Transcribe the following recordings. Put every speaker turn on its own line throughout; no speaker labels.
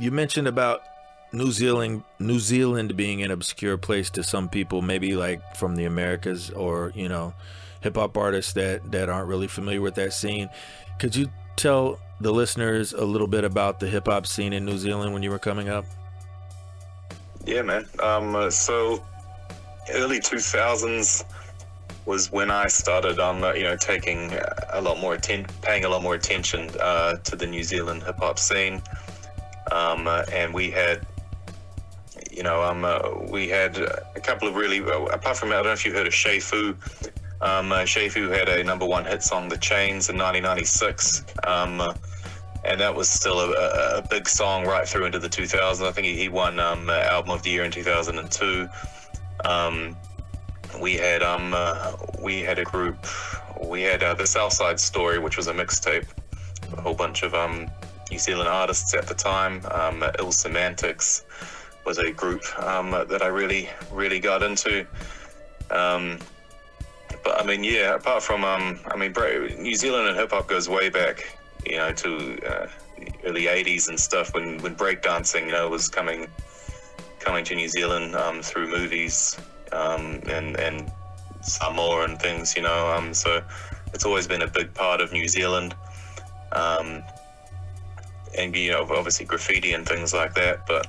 You mentioned about New Zealand being an obscure place to some people, maybe like from the Americas, or hip hop artists that aren't really familiar with that scene. Could you tell the listeners a little bit about the hip hop scene in New Zealand when you were coming up?
Yeah, man. So early 2000s was when I started taking paying a lot more attention to the New Zealand hip hop scene. And we had a couple of really, apart from, I don't know if you heard of Shea Fu. Shea Fu had a #1 hit song, The Chains, in 1996. And that was still a big song right through into the 2000s. I think he won Album of the Year in 2002. We had a group. We had the Southside Story, which was a mixtape, a whole bunch of New Zealand artists at the time. Ill Semantics was a group that I really got into. But I mean, yeah, apart from New Zealand and hip hop goes way back, to the early 80s and stuff, when breakdancing, was coming to New Zealand through movies and Samoa and things, so it's always been a big part of New Zealand. And obviously graffiti and things like that, but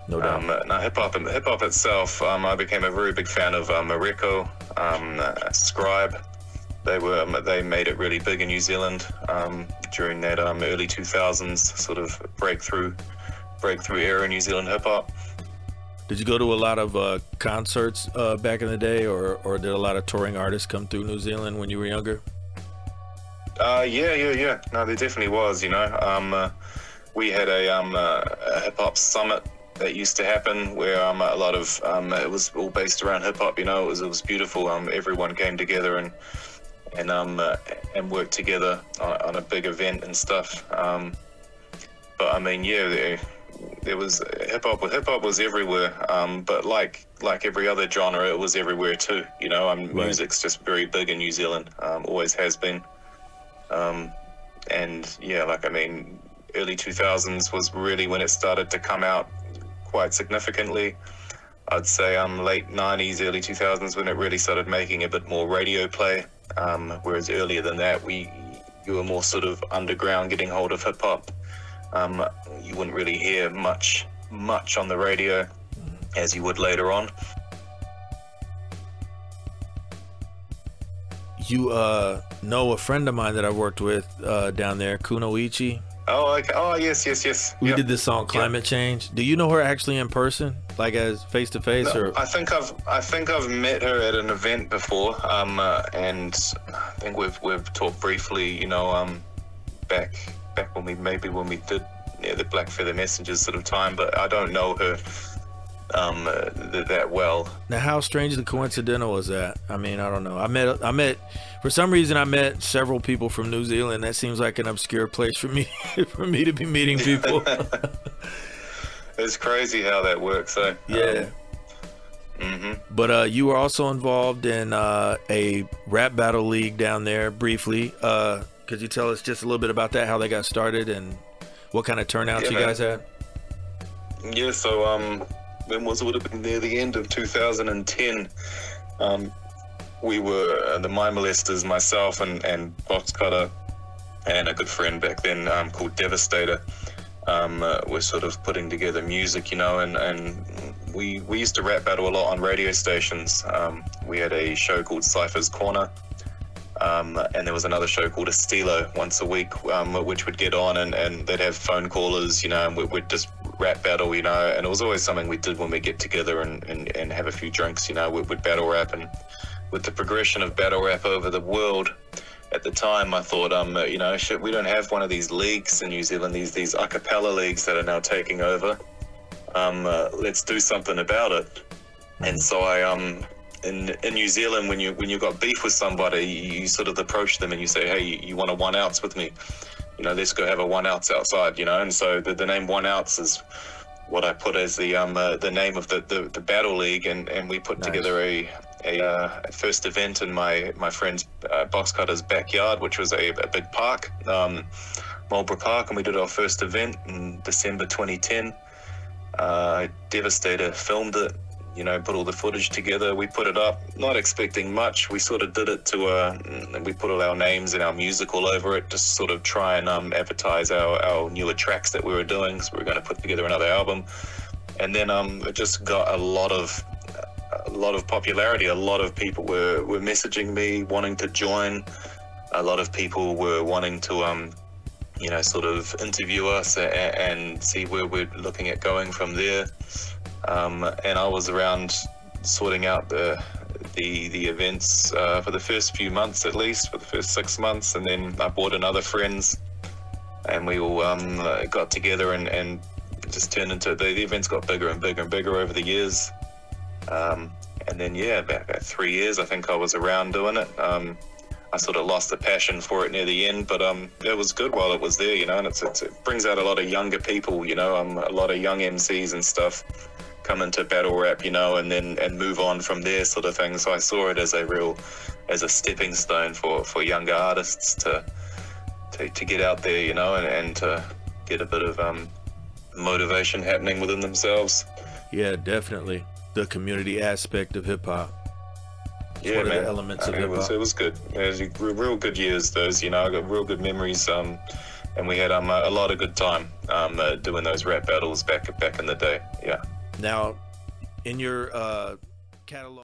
no doubt.
now hip hop itself, I became a very big fan of Mareko, Scribe. They made it really big in New Zealand during that early 2000s sort of breakthrough era in New Zealand hip hop.
Did you go to a lot of concerts back in the day, or did a lot of touring artists come through New Zealand when you were younger?
Yeah. No, there definitely was. We had a hip hop summit that used to happen where a lot of it was all based around hip hop. It was beautiful. Everyone came together and worked together on a big event and stuff. But I mean, yeah, there was hip hop was everywhere. But like every other genre, it was everywhere too.
Right.
Music's just very big in New Zealand. Always has been. And yeah, early 2000s was really when it started to come out quite significantly. I'd say late 90s, early 2000s when it really started making a bit more radio play. Whereas earlier than that, you were more sort of underground getting hold of hip hop. You wouldn't really hear much on the radio as you would later on.
You know a friend of mine that I worked with down there, Kunoichi.
Oh, okay. Oh, yes.
We did this song, Climate Change. Do you know her actually in person, like as face to face, or?
I think I've met her at an event before, and I think we've talked briefly, back when we did the Black Feather Messengers sort of time, but I don't know her that well.
Now, how strangely coincidental was that? I mean, I don't know. I met for some reason I met several people from New Zealand. That seems like an obscure place for me to be meeting people.
It's crazy how that works. So
yeah. But you were also involved in a rap battle league down there briefly. Could you tell us just a little bit about that, how they got started and what kind of turnouts you guys had?
Yeah, so when it would have been near the end of 2010. We were the Mind Molesters, myself and Box Cutter, and a good friend back then called Devastator. We're sort of putting together music, and we used to rap battle a lot on radio stations. We had a show called Cypher's Corner, and there was another show called Estilo once a week, which would get on and they'd have phone callers, and we'd just rap battle, and it was always something we did when we get together and have a few drinks, we'd battle rap. And with the progression of battle rap over the world at the time, I thought, shit, we don't have one of these leagues in New Zealand, these a cappella leagues that are now taking over. Let's do something about it. And so I in New Zealand, when you got beef with somebody, you sort of approach them and you say, hey, you want a 1 ounce with me? Let's go have a 1 ounce outside, and so the name 1 ounce is what I put as the name of the battle league, and we put together a first event in my friend's Box Cutter's backyard, which was a big park. Marlborough Park, and we did our first event in December 2010. Devastator filmed it, you know, put all the footage together. We put it up, not expecting much. We sort of did it to, we put all our names and our music all over it, just sort of try and advertise our newer tracks that we were doing. So we were going to put together another album. And then it just got a lot of popularity. A lot of people were messaging me, wanting to join. A lot of people were wanting to, you know, sort of interview us and see where we're looking at going from there. And I was around sorting out the events for the first few months, at least for the first 6 months, and then I brought in other friends, and we all got together and just turned into the events got bigger and bigger and bigger over the years. And then yeah, about 3 years I think I was around doing it. I sort of lost the passion for it near the end, but it was good while it was there, you know, and it brings out a lot of younger people, you know, a lot of young MCs and stuff come into battle rap, you know, and move on from there sort of thing. So I saw it as a stepping stone for younger artists to get out there, you know, and to get a bit of motivation happening within themselves.
Yeah, definitely. The community aspect of hip hop.
Yeah,
one
man.
Of the elements of hip hop.
It was good. It was real good years, those, you know. I got real good memories, and we had a lot of good time doing those rap battles back in the day. Yeah.
Now, in your catalog.